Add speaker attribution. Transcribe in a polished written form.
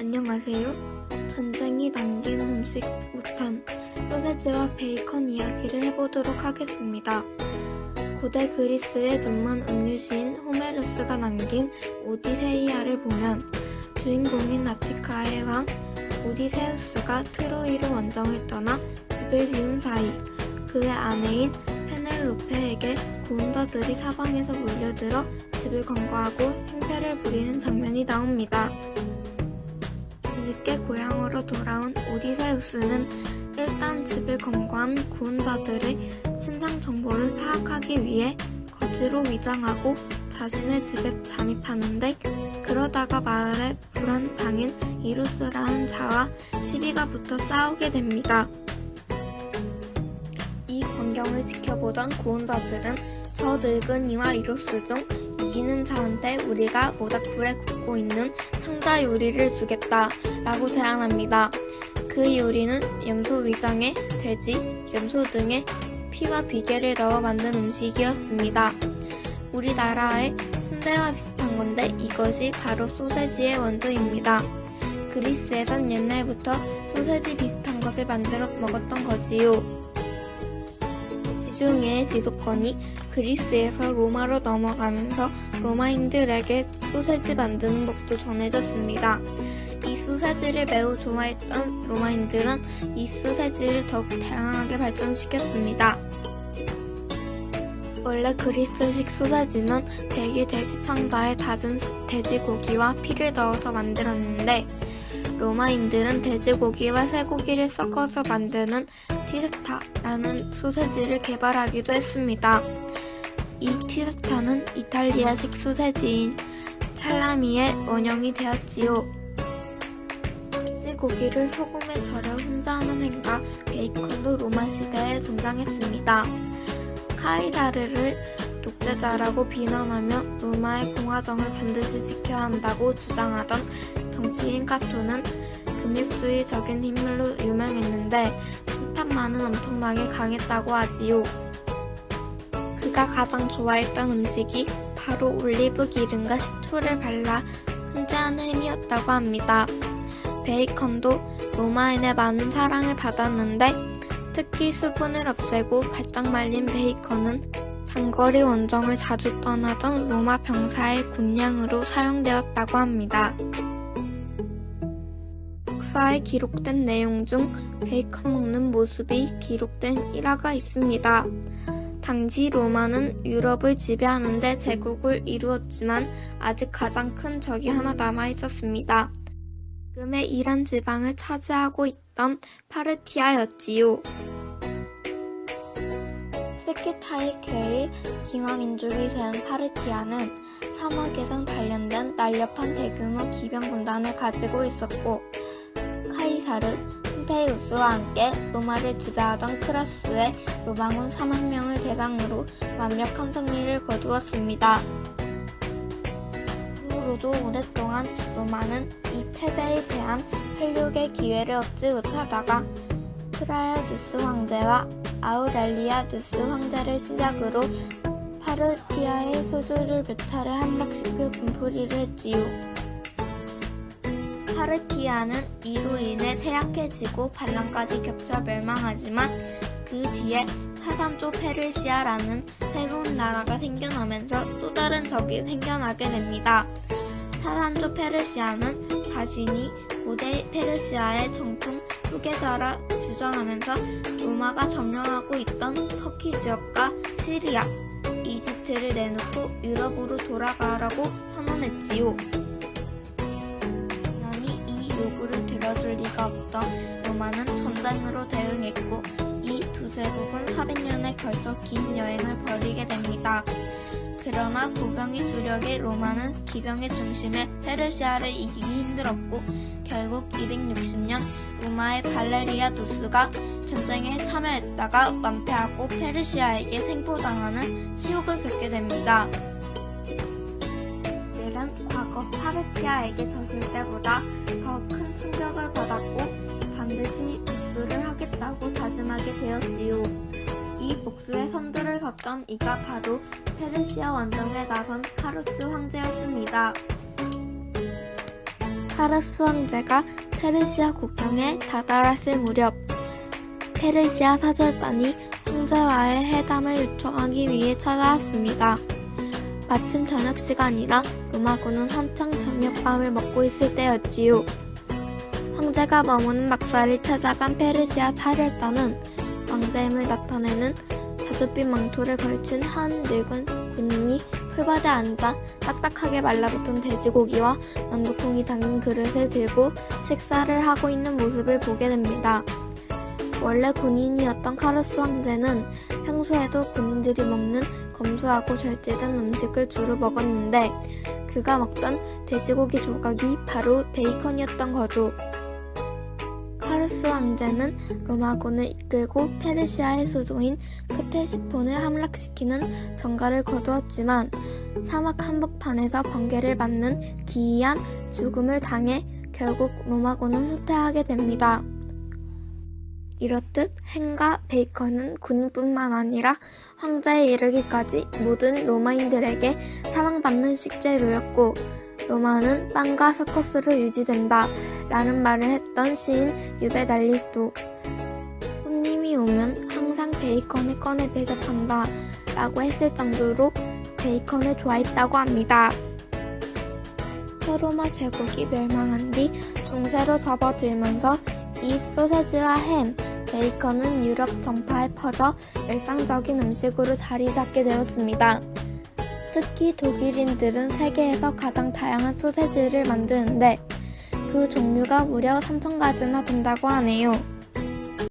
Speaker 1: 안녕하세요. 전쟁이 남긴 음식 5탄 소세지와 베이컨 이야기를 해보도록 하겠습니다. 고대 그리스의 논문 음유시인 호메로스가 남긴 오디세이아를 보면 주인공인 아티카의 왕 오디세우스가 트로이로 원정을 떠나 집을 비운 사이 그의 아내인 페넬로페에게 구운자들이 사방에서 몰려들어 집을 검거하고 행패를 부리는 장면이 나옵니다. 뒤늦게 고향으로 돌아온 오디세우스는 일단 집을 검거한 구운자들의 신상 정보를 파악하기 위해 거지로 위장하고 자신의 집에 잠입하는데 그러다가 마을에 불안 당인 이루스라는 자와 시비가 붙어 싸우게 됩니다. 이 광경을 지켜보던 구운자들은 저 늙은이와 이루스 중 이기는 자한테 우리가 모닥불에 굽고 있는 상자 요리를 주겠다 라고 제안합니다. 그 요리는 염소 위장에 돼지, 염소 등의 피와 비계를 넣어 만든 음식이었습니다. 우리나라의 순대와 비슷한 건데 이것이 바로 소세지의 원조입니다. 그리스에선 옛날부터 소세지 비슷한 것을 만들어 먹었던 거지요. 지중해의 지도권이 그리스에서 로마로 넘어가면서 로마인들에게 소세지 만드는 법도 전해졌습니다. 이 소세지를 매우 좋아했던 로마인들은 이 소세지를 더욱 다양하게 발전시켰습니다. 원래 그리스식 소세지는 대기 돼지 창자에 다진 돼지고기와 피를 넣어서 만들었는데 로마인들은 돼지고기와 쇠고기를 섞어서 만드는 튀세타라는 소세지를 개발하기도 했습니다. 이 튀세타는 이탈리아식 소세지인 살라미의 원형이 되었지요. 돼지고기를 소금에 절여 혼자 하는 행가 베이컨도 로마 시대에 등장했습니다. 카이사르를 독재자라고 비난하며 로마의 공화정을 반드시 지켜야 한다고 주장하던 정치인 카토는 금육주의적인 인물로 유명했는데 신탄만은 엄청나게 강했다고 하지요. 그가 가장 좋아했던 음식이 바로 올리브 기름과 식초를 발라 훈제한 햄이었다고 합니다. 베이컨도 로마인의 많은 사랑을 받았는데 특히 수분을 없애고 바짝 말린 베이컨은 장거리 원정을 자주 떠나던 로마 병사의 군량으로 사용되었다고 합니다. 역사에 기록된 내용 중 베이컨 먹는 모습이 기록된 일화가 있습니다. 당시 로마는 유럽을 지배하는 데 제국을 이루었지만 아직 가장 큰 적이 하나 남아 있었습니다. 지금의 이란 지방을 차지하고 있던 파르티아였지요. 스키타이케의 기마민족이 세운 파르티아는 사막에선 단련된 날렵한 대규모 기병군단을 가지고 있었고 카이사르, 폼페이우스와 함께 로마를 지배하던 크라수스의 로마군 4만 명을 대상으로 완벽한 승리를 거두었습니다. 이후로도 오랫동안 로마는 이 패배에 대한 활력의 기회를 얻지 못하다가 트라이아누스 황제와 아우렐리아누스 황제를 시작으로 파르티아의 소조를 몇 차례 함락시켜 분풀이를 했지요. 파르티아는 이로 인해 쇠약해지고 반란까지 겹쳐 멸망하지만 그 뒤에 사산조 페르시아라는 새로운 나라가 생겨나면서 또 다른 적이 생겨나게 됩니다. 사산조 페르시아는 자신이 고대 페르시아의 정통 후계자라 주장하면서 로마가 점령하고 있던 터키 지역과 시리아, 이집트를 내놓고 유럽으로 돌아가라고 선언했지요. 당연히 이 요구를 들어줄 리가 없던 로마는 전쟁으로 대응했고 이 두 제국은 400년에 걸쳐 긴 여행을 벌이게 됩니다. 그러나 보병의 주력의 로마는 기병의 중심에 페르시아를 이기기 힘들었고 결국 260년 로마의 발레리아누스가 전쟁에 참여했다가 완패하고 페르시아에게 생포당하는 치욕을 겪게 됩니다. 이들은 과거 파르티아에게 졌을 때보다 더 큰 충격을 받았고 반드시 복수를 하겠다고 다짐하게 되었지요. 이 복수의 선두를 섰던 이가 바로 페르시아 원정에 나선 파루스 황제였습니다. 카르스 황제가 페르시아 국경에 다다랐을 무렵 페르시아 사절단이 황제와의 회담을 요청하기 위해 찾아왔습니다. 마침 저녁 시간이라 로마군은 한창 저녁밤을 먹고 있을 때였지요. 황제가 머무는 막사를 찾아간 페르시아 사절단은 왕자임을 나타내는 자줏빛 망토를 걸친 한 늙은 군인이 풀밭에 앉아 딱딱하게 말라붙은 돼지고기와 만두콩이 담긴 그릇을 들고 식사를 하고 있는 모습을 보게 됩니다. 원래 군인이었던 카르스 황제는 평소에도 군인들이 먹는 검소하고 절제된 음식을 주로 먹었는데 그가 먹던 돼지고기 조각이 바로 베이컨이었던 거죠. 카르스 황제는 로마군을 이끌고 페르시아의 수도인 크테시폰을 함락시키는 전가를 거두었지만 사막 한복판에서 번개를 맞는 기이한 죽음을 당해 결국 로마군은 후퇴하게 됩니다. 이렇듯 햄과 베이컨은 군인뿐만 아니라 황제에 이르기까지 모든 로마인들에게 사랑받는 식재료였고 로마는 빵과 서커스로 유지된다 라는 말을 했던 시인 유베달리도 손님이 오면 항상 베이컨을 꺼내 대접한다 라고 했을 정도로 베이컨을 좋아했다고 합니다. 서로마 제국이 멸망한 뒤 중세로 접어들면서 이 소세지와 햄, 베이컨은 유럽 전파에 퍼져 일상적인 음식으로 자리 잡게 되었습니다. 특히 독일인들은 세계에서 가장 다양한 소세지를 만드는데 그 종류가 무려 3,000가지나 된다고 하네요.